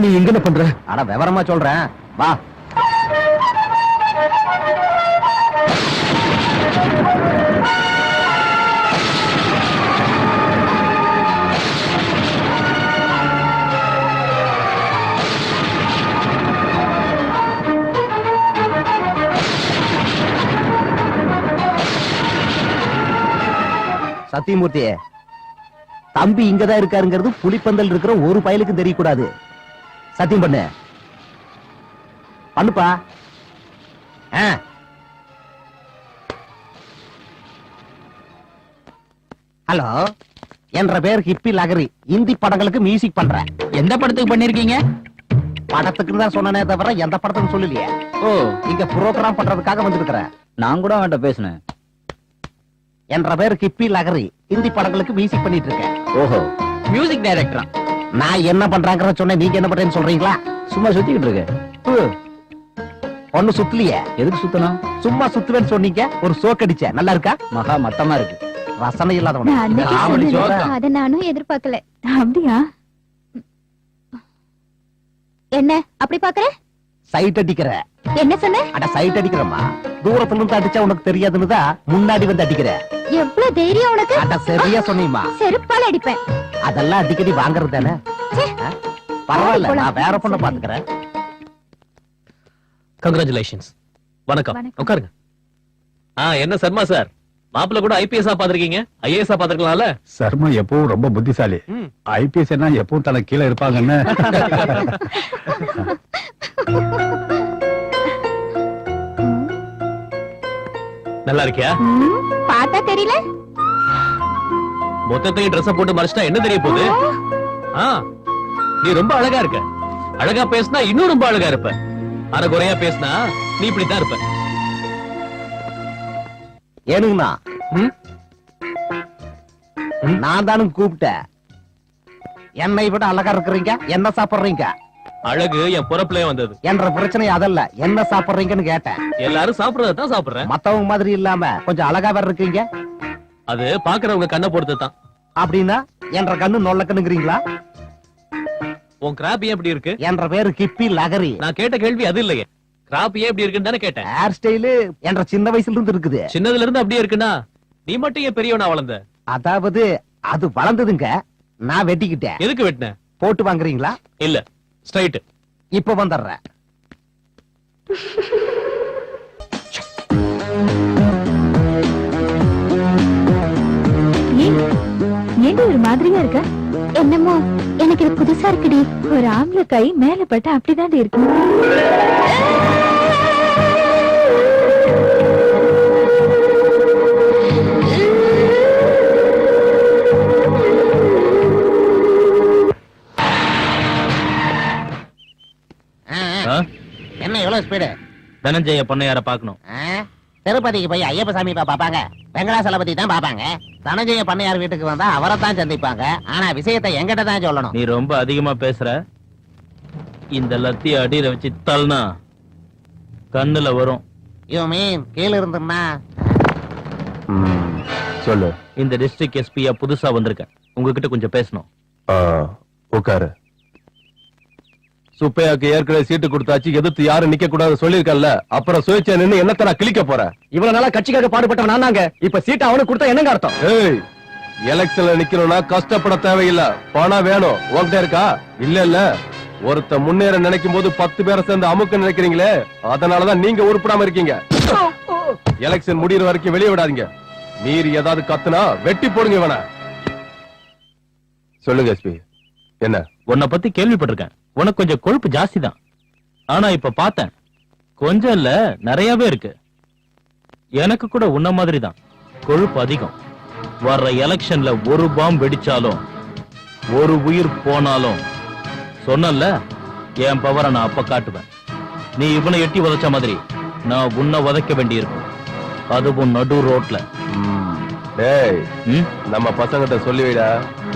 நீ எங்க என்ன பண்ற? அட விவரமா சொல்றேன் வா. சத்தியமூர்த்தி, தம்பி இங்கதான் இருக்காருங்கிறது புலிப்பந்தல் இருக்கிற ஒரு பயலுக்கும் தெரியக்கூடாது. சத்தியம் பண்ணு. பண்ணுப்பா. ஹலோ, என்ற பேர் ஹிப்பி லகரி. இந்தி படங்களுக்கு மியூசிக் பண்றேன். எந்த படத்துக்கு பண்ணிருக்கீங்க? படத்துக்கு தான் சொன்னனே தவிர எந்த படத்துக்கு சொல்லலையே. ஓ, இங்க புரோகிராம் பண்றதுக்காக வந்திருக்கிறேன். நான் கூட அவன்கிட்ட பேசுனேன். என்ற பேர் ஹிப்பி லகரி. இந்தி படங்களுக்கு மியூசிக் பண்ணிட்டு இருக்கேன். ஓஹோ, மியூசிக் டைரக்டரா? நான் என்ன பண்றாங்கறத சொன்னேன், நீங்க என்ன பண்றேன்னு சொல்றீங்களா? சும்மா சுத்திக்கிட்டு இருக்க. ஒண்ணு சுத்தலையே. எதுக்கு சுத்தணும்? சும்மா சுத்துவேன்னு சொன்னீங்க, ஒரு சோக்கடிச்ச. நல்லா இருக்கா? மகா மட்டமா இருக்கு. ரசனை இல்லாதவன. அத நானும் எதிர்பார்க்கல. அப்படியா? என்ன அப்படி பாக்குற? சைட் அடிக்கிற. என்ன சொன்ன? அட சைட் அடிக்கிறமா. தூரத்துல இருந்து அடிச்சா உனக்கு தெரியாதுன்னு தான் முன்னாடி வந்து அடிக்கிற. எவ்வளவு தைரியம் உனக்கு? அட சரியா சொன்னீமா. செருப்பால அடிப்பேன். அதெல்லாம் அடிக்கடி வாங்குறது தானே. பரவாயில்ல, நான் வேற பொண்ண பாத்துக்கிறேன். கங்க்ராச்சுலேஷன்ஸ். வணக்கம், உட்காருங்க. என்ன சர்மா சார், மாப்பிள்ள கூட ஐபிஎஸ் பாத்திருக்கீங்க, ஐஏஎஸ் பாத்திருக்கலாம்ல? சர்மா எப்பவும் ரொம்ப புத்திசாலி. ஐபிஎஸ் எப்பவும் தனக்கு கீழே இருப்பாங்கன்னு. நல்லா இருக்கியா? பார்த்தா தெரியல. மொத்தத்தையும் ட்ரெஸ் போட்டு மறைச்சிட்டா என்ன தெரிய போகுது? நீ ரொம்ப அழகா இருக்க. அழகா பேசினா இன்னும் ரொம்ப அழகா இருப்ப. அரைகுறையா பேசினா நீ இப்படித்தான் இருப்ப. ஏனுங்கண்ணா, நான் தானும் கூப்பிட்டேன். என்னை விட அழகா இருக்கிறீங்க, என்ன சாப்பிடுறீங்க? அழகு என் பொறப்புலயே வந்தது. என்ற பிரச்சனை அதல்ல, என்ன சாப்பிடுறீங்கன்னு கேட்டேன். எல்லாரும் சாப்பிடுறதான் சாப்பிடுறேன். மத்தவங்க மாதிரி இல்லாம கொஞ்சம் அழகா வேற இருக்கீங்க. அது பாக்குறவங்க கண்ணை பொறுத்து தான். அப்படின்னா என்ற கண்ணு நொல்ல கண்ணுங்கிறீங்களா? உன் கிராப் ஏன் எப்படி இருக்கு? என்ற பேரு ஹிப்பி லகரி. நான் கேட்ட கேள்வி அது இல்லையே. கிராப் ஏன் எப்படி இருக்குன்னு தானே கேட்டேன். ஹேர் ஸ்டைலு என்ற சின்ன வயசுல இருந்து இருக்குது. சின்னதுல இருந்து அப்படியே இருக்குன்னா நீ மட்டும் ஏன் பெரியவனா வளர்ந்த? அதாவது அது வளர்ந்ததுங்க, நான் வெட்டிக்கிட்டேன். எதுக்கு வெட்டின? போட்டு வாங்குறீங்களா? இல்ல, ஸ்ட்ரைட். இப்ப வந்துடுறேன். ஏன் ஒரு மாதிரியா இருக்க? என்னமோ எனக்கு இது புதுசா இருக்குடி. ஒரு ஆம்பளை கை மேல பட்டு அப்படிதான் இருக்கு. என்ன எவ்வளவு ஸ்பீடு? தனஞ்சய பண்ணையார பாக்கணும். திருப்பதிக்கு போய் ஐயப்ப சாமி பாப்பாங்க, வெங்கடாசலபதி தான் பாப்பாங்க. தனஞ்சய பண்ணையார் வீட்டுக்கு வந்தா அவரை தான் சந்திப்பாங்க. ஆனா விஷயத்தை எங்கிட்ட தான் சொல்லணும். நீ ரொம்ப அதிகமா பேசுற. இந்த லத்திய அடியில வச்சு தள்ளினா கண்ணுல வரும். யூ மீன் கீழ இருந்துன்னா? சொல்லு. இந்த டிஸ்ட்ரிக்ட் எஸ்பியா புதுசா வந்திருக்கேன், உங்ககிட்ட கொஞ்சம் பேசணும். உட்காரு. சுப்பையாக்கு ஏற்கனவே சீட்டு கொடுத்தாச்சு, எதிர்த்து யாரும் நிக்க கூடாது சொல்லிருக்கல. அப்புறம் சுயேட்சை நின்னு என்னத்த நான் கிளிக்க போறேன்? இவ்வளவு நாளா கட்சிக்காக பாடுபட்டவன் நானாங்க. இப்ப சீட்டை அவனுக்கு கொடுத்தா என்னங்க அர்த்தம்? ஏய், எலெக்ஷன்ல நிக்கணும்னா கஷ்டப்பட தேவையில்லை, பணம் வேணும். உங்ககிட்ட இருக்கா? இல்ல. ஒருத்த முன்னேற நினைக்கும் போது 10 பேரை சேர்ந்து அமுக்க நினைக்கிறீங்களே, அதனாலதான் நீங்க உருப்படாம இருக்கீங்க. எலெக்ஷன் முடிகிற வரைக்கும் வெளியே விடாதீங்க. மீறி ஏதாவது கத்துனா வெட்டி போடுங்க இவனை. சொல்லுங்க எஸ்பி. என்ன? உன்னை பத்தி கேள்விப்பட்டிருக்கேன். உனக்கு கொஞ்சம் கொழுப்பு ஜாஸ்தி தான். ஆனா இப்ப பார்த்தேன், கொஞ்சம் இல்ல நிறையவே இருக்கு. எனக்கு கூட உன்ன மாதிரி தான் கொழுப்பு அதிகம். வர்ற எலெக்ஷன்ல ஒரு பாம் வெடிச்சாலும் ஒரு உயிர் போனாலும் சொன்னல, என் பவரை நான் அப்ப காட்டுவேன். நீ இவனை எட்டி உதைச்ச மாதிரி நான் உன்னை உதைக்க வேண்டியிருக்கும், அதுவும் நடு ரோட்ல. டேய், நம்ம பசங்கிட்ட சொல்லி வைடா,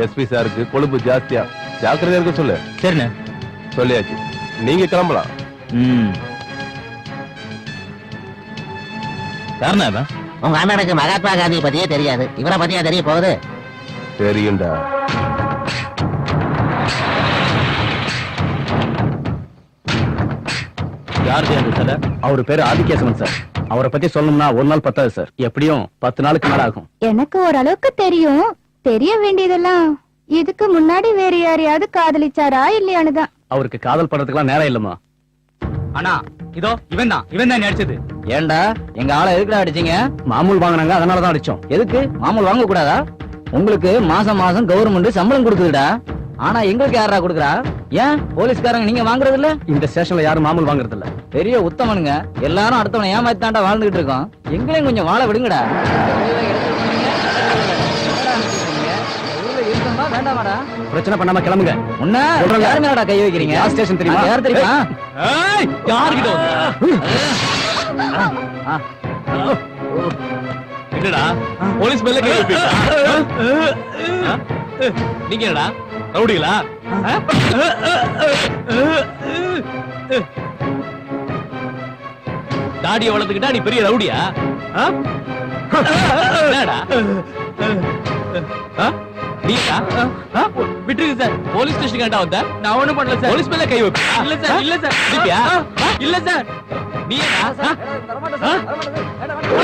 எஸ்பி சாருக்கு கொழுப்பு ஜாஸ்தியா, ஜாக்கிரதையா இருக்க சொல்லு. சரிண்ணே, சொல்லியாச்சு. நீங்க கிளம்பலாம். யாருண்ணா இவன்? உங்க அண்ணனுக்கு மகாத்மா காந்தி பத்தியே தெரியாது, இவரை பத்தியா தெரிய போகுது? தெரியும்டா. யாரு அந்த சிலை? அவரு பேரு ஆதிகேசவன் சார். அவரை பத்தி சொல்லணும்னா ஒரு நாள் பத்தாது சார். எப்படியும் 10 நாளுக்கு மேல ஆகும். எனக்கு ஓரளவுக்கு தெரியும். தெரிய வேண்டியதெல்லாம் இதுக்கு முன்னாடி வேற யாரையாவது காதலிச்சாரா இல்லையான்னு தான். அவருக்கு காதல் பண்றதுக்கெல்லாம் நேரம் இல்லம்மா. அண்ணா இதோ இவன் தான் அடிச்சது. ஏண்டா எங்க ஆளை எதுக்குடா அடிச்சீங்க? மாமூல் வாங்கினாங்க, அதனாலதான் அடிச்சோம். எதுக்கு மாமூல் வாங்க கூடாதா? உங்களுக்கு மாசம் மாசம் கவர்மெண்ட் சம்பளம் கொடுக்குதுடா. ஆனா எங்களுக்கு யாரா கொடுக்குறா? ஏன் போலீஸ்காரங்க நீங்க வாங்குறது இல்ல? இந்த ஸ்டேஷன்ல யாரும் மாமூல் வாங்குறது இல்ல. பெரிய உத்தமனுங்க. எல்லாரும் அடுத்தவனை ஏமாத்தாண்டா வாழ்ந்துகிட்டு இருக்கோம். எங்களையும் கொஞ்சம் வாழ விடுங்கடா. வேண்டாமாடா? பிரச்சனை பண்ணாம கிளம்புங்க. உன்ன யாரு மேலடா கை வைக்கிறீங்க? யார் ஸ்டேஷன் தெரியுமா? யார் தெரியுமா? யாருக்கிட்ட என்னடா போலீஸ் மேல கை வைப்பீங்களா? நீங்க என்னடா ரவுடிகளா? தாடியை வளர்த்துக்கிட்டா நீ பெரிய ரவுடியா? என்னடா நீடா விட்டுருங்க சார். போலீஸ் ஸ்டேஷன் கேட்டா வந்த நான் ஒண்ணும் பண்ணல சார். போலீஸ் மேல கை வைப்பா? இல்ல சார் இல்ல சார். இல்ல சார். நீ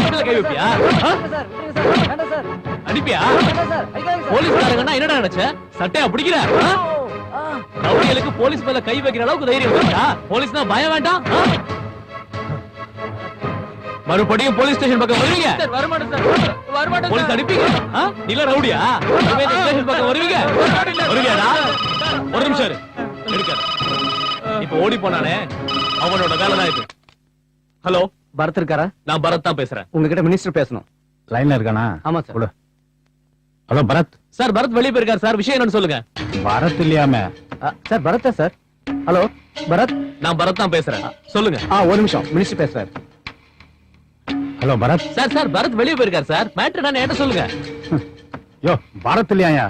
மேல கை வைப்பியா? அடிப்பியா? போலீஸ்காரங்கன்னா என்னடா நினைச்ச? சட்டையா பிடிக்கிற? ரவுடிகளுக்கு போலீஸ் மேல கை வைக்கிற அளவுக்கு தைரியம் இருக்கா? போலீஸ்னா பயம் வேண்டாம். மறுபடியும் போலீஸ் ஸ்டேஷன் பக்கம் வருவீங்க? போலீஸ் அனுப்பிங்க. நீல ரவுடியா? ஸ்டேஷன் பக்கம் வருவீங்க? வருவியாடா? ஒரு நிமிஷம் இரு. இருக்காத. இப்ப ஓடி போனானே அவனோட வேலை தான் இது. ஹலோ, பரத் இருக்காரா? நான் பரத் தான் பேசுறேன். உங்ககிட்ட மினிஸ்டர் பேசணும். லைன்ல இருக்கானா? ஆமா sir. Hello Bharath. Sir Bharath வெளியே போயிருக்காரு சார். விஷயம் என்னன்னு சொல்லுங்க. பரத் இல்லையாமே? சார் பரத்தா சார்? ஹலோ பரத். நான் பரத் தான் பேசுறேன். சொல்லுங்க. ஒரு நிமிஷம், மினிஸ்டர் பேசுறாரு. ஹலோ பரத். சார் பரத் வெளியே போயிருக்காரு சார். மேட்டர் என்ன என்ன சொல்லுங்க. யோ பரத் இல்லையா?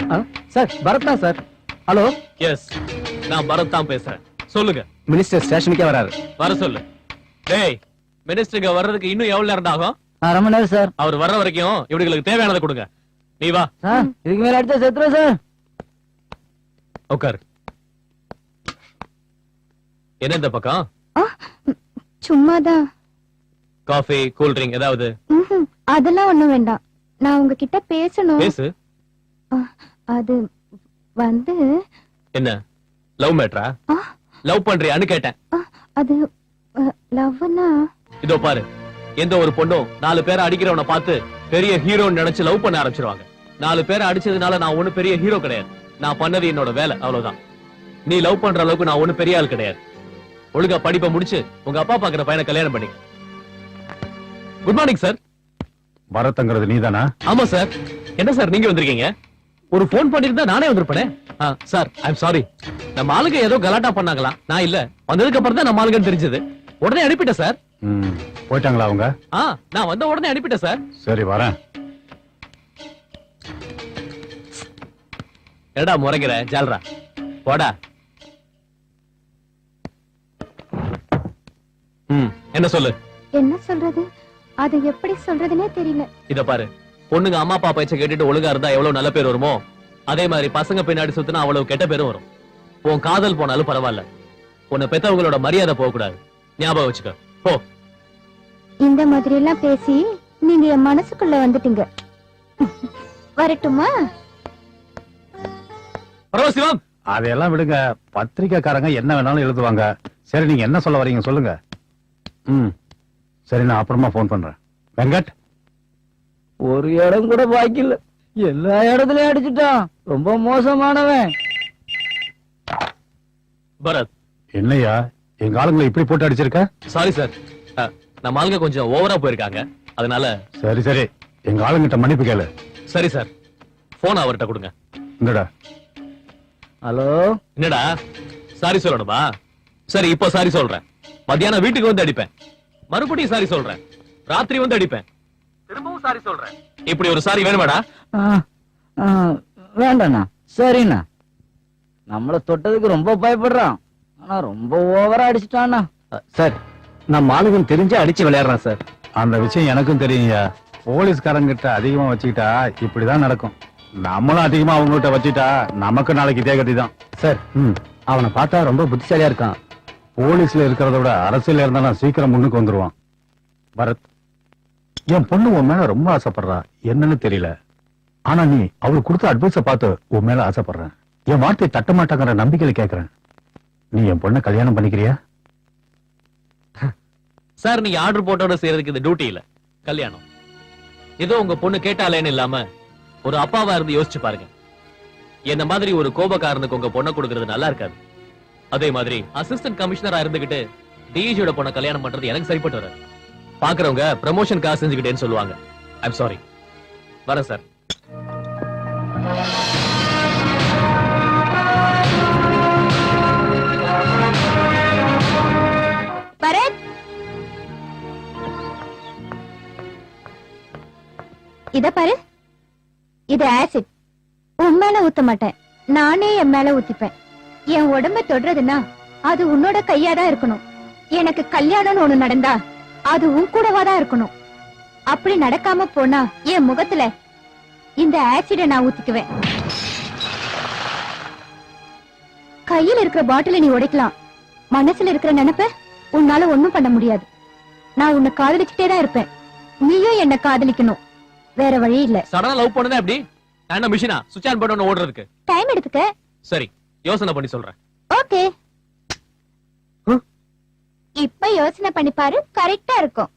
சார் பரத் தான் சார். ஹலோ. எஸ், நான் பரத் தான் பேசுறேன். சொல்லுங்க. மினிஸ்டர் ஸ்டேஷனுக்கே வராரு. வர சொல்லு. டேய், மினிஸ்டருக்கு வர்றதுக்கு இன்னும் எவ்வளவு நேரம் ஆகும்? ரொம்ப நேரம் சார். அவர் வர்ற வரைக்கும் இவங்களுக்கு தேவையானதை கொடுங்க. நீ வா. இதுக்கு மேல அடிச்சா செத்துரும் சார். உட்காரு. என்ன இந்த பக்கம்? சும்மாதான். காஃபி, கூல் ட்ரிங்க் ஏதாவது? அதெல்லாம் ஒண்ணும் வேண்டாம். நான் உங்ககிட்ட பேசணும். பேசு. அது வந்து என்ன லவ் மேட்டரா? லவ் பண்றியான்னு கேட்டேன். அது லவ்னா இதோ பாரு, எந்த ஒரு பொண்ணும் 4 பேரை அடிக்கிறவனை பார்த்து பெரிய ஹீரோன்னு நினைச்சு லவ் பண்ண ஆரம்பிச்சிருவாங்க. 4 பேரை அடிச்சதுனால நான் ஒண்ணு பெரிய ஹீரோ கிடையாது. நான் பண்ணது என்னோட வேலை, அவ்வளவுதான். நீ லவ் பண்ற அளவுக்கு நான் ஒண்ணு பெரிய ஆள் கிடையாது. ஒழுங்கா படிப்பை முடிச்சு உங்க அப்பா பாக்குற பையனை கல்யாணம் பண்ணிக்க. Good morning sir. பரத்ங்கிறது நீதானா? ஆமா சார். என்ன சார் நீங்க வந்திருக்கீங்க? ஒரு போன் பண்ணிருந்தா நானே வந்திருப்பேனே. Sir I am sorry. நம்ம ஆளுங்க ஏதோ கலாட்டா பண்ணாங்களா? நான் இல்ல, வந்ததுக்கு அப்புறம் தான் நம்ம ஆளுங்கன்னு தெரிஞ்சது. உடனே அனுப்பிட்டேன் சார். போயிட்டாங்களா அவங்க? நான் வந்த உடனே அனுப்பிட்டேன் சார். சரி வரேன். என்னடா முறைக்கிற ஜால்ரா? போடா. என்ன சொல்லு. என்ன சொல்றது? அது எப்படி சொல்றதுனே தெரியல. இத பாரு, பொண்ணுங்க அம்மா அப்பா பேச்ச கேட்டுட்டு ஒழுங்கா இருந்தா எவ்வளவு நல்ல பேர் வருமோ, அதே மாதிரி பசங்க பின்னாடி சுத்தினா அவ்வளவு கெட்ட பேரும் வரும். உன் காதல் போனாலும் பரவாயில்ல, உன்னை பெத்தவங்களோட மரியாதை போக கூடாது. ஞாபகம் வச்சுக்க. போ. இந்த மாதிரி எல்லாம் பேசி நீங்க என் மனசுக்குள்ள வந்துட்டீங்க. வரட்டுமா? பரவசிவம், அதையெல்லாம் விடுங்க. பத்திரிக்கைக்காரங்க என்ன வேணாலும் எழுதுவாங்க. சரி நீங்க என்ன சொல்ல வரீங்க சொல்லுங்க. சரி நான் அப்புறமா போன் பண்றேன். வெங்கட், ஒரு இடம் கூட பாக்கி இல்ல. எல்லா இடத்துலயும் அடிச்சுட்டான். ரொம்ப மோசமானவன். பரத். என்னையா எங்க ஆளுங்களை இப்படி போட்டு அடிச்சிருக்க? சாரி சார், நம்ம ஆளுங்க கொஞ்சம் ஓவரா போயிருக்காங்க, அதனால. சரி சரி, எங்க ஆளுங்கிட்ட மன்னிப்பு கேளு. சரி சார், போன் அவர்கிட்ட கொடுங்க. இந்தடா. ஹலோ. என்னடா சாரி சொல்லணுமா? சரி இப்போ சாரி சொல்றேன். மத்தியானம் வீட்டுக்கு வந்து அடிப்பேன். மறுபடியும் சாரி சொல்றேன். ராத்திரி வந்து அடிப்பேன். திரும்பவும் சாரி சொல்றேன். இப்படி ஒரு சாரி வேணுமாடா? வேண்டாண்ணா. சரிண்ணா. நம்மள தொட்டதுக்கு ரொம்ப பயப்படுறான். ஆனா ரொம்ப ஓவரா அடிச்சுட்டான்னா. சார், நம்ம ஆளுங்க தெரிஞ்சு அடிச்சு விளையாடுறான் சார். அந்த விஷயம் எனக்கும் தெரியுங்க. போலீஸ்காரங்கிட்ட அதிகமா வச்சுக்கிட்டா இப்படிதான் நடக்கும். நம்மளும் அதிகமா அவங்ககிட்ட வச்சுட்டா நமக்கு நாளைக்கு இதே கதி தான். சார் அவனை பார்த்தா ரொம்ப புத்திசாலியா இருக்கான். போலீஸ்ல இருக்கிறத விட அரசியல் இருந்தாலும் சீக்கிரம் முன்னுக்கு வந்துருவான். பரத், என் பொண்ணு உன் மேல ரொம்ப ஆசைப்படுறா. என்னன்னு தெரியல. ஆனா நீ அவளுக்கு கொடுத்த அட்வைஸ பார்த்து உன் மேல ஆசைப்படுறேன். என் வார்த்தையை தட்ட மாட்டாங்கிற நம்பிக்கையில கேக்குறேன். நீ என் பொண்ணை கல்யாணம் பண்ணிக்கிறியா? சார், நீங்க ஆர்டர் போட்டோட செய்யறதுக்கு இது டியூட்டி இல்ல, கல்யாணம். ஏதோ உங்க பொண்ணு கேட்டாலேன்னு இல்லாம ஒரு அப்பாவா இருந்து யோசிச்சு பாருங்க. என்ன மாதிரி ஒரு கோபக்காரனுக்கு உங்க பொண்ணை கொடுக்கறது நல்லா இருக்காது. அதே மாதிரி அசிஸ்டன்ட் கமிஷனரா இருந்துகிட்டு டிஜியோட பொண்ணை கல்யாணம் பண்றது எனக்கு சரிப்பட்டு வராது. பாக்குறவங்க ப்ரமோஷன் காசு செஞ்சுக்கிட்டேன்னு சொல்லுவாங்க. I'm sorry. வரேன் சார். பரத், இத பாரு. இது ஆசிட். உன் மேல ஊத்த மாட்டேன், நானே என் மேல ஊத்திப்பேன். என் உடம்ப தொடுறதுன்னா அது உன்னோட கையாதான் இருக்கணும். எனக்கு கல்யாணம்னு ஒண்ணு நடந்தா அது உன் கூடவாதான் இருக்கணும். அப்படி நடக்காம போனா என் முகத்துல இந்த ஆசிட நான் ஊத்திக்குவேன். கையில இருக்கிற பாட்டில நீ உடைக்கலாம், மனசுல இருக்கிற நினைப்ப உன்னால ஒண்ணும் பண்ண முடியாது. நான் உன்னை காதலிச்சுட்டே தான் இருப்பேன். நீயும் என்ன காதலிக்கணும், வேற வழி இல்ல. சடனா லவ் பண்ணதே எப்படி? நான் என்ன மிஷினா சுவிட்ச் ஆன் பண்ண ஓடுறதுக்கு? டைம் எடுத்துக்க. சரி, யோசனை பண்ணி சொல்றேன். ஓகே, இப்ப யோசனை பண்ணி பாரு, கரெக்டா இருக்கும்.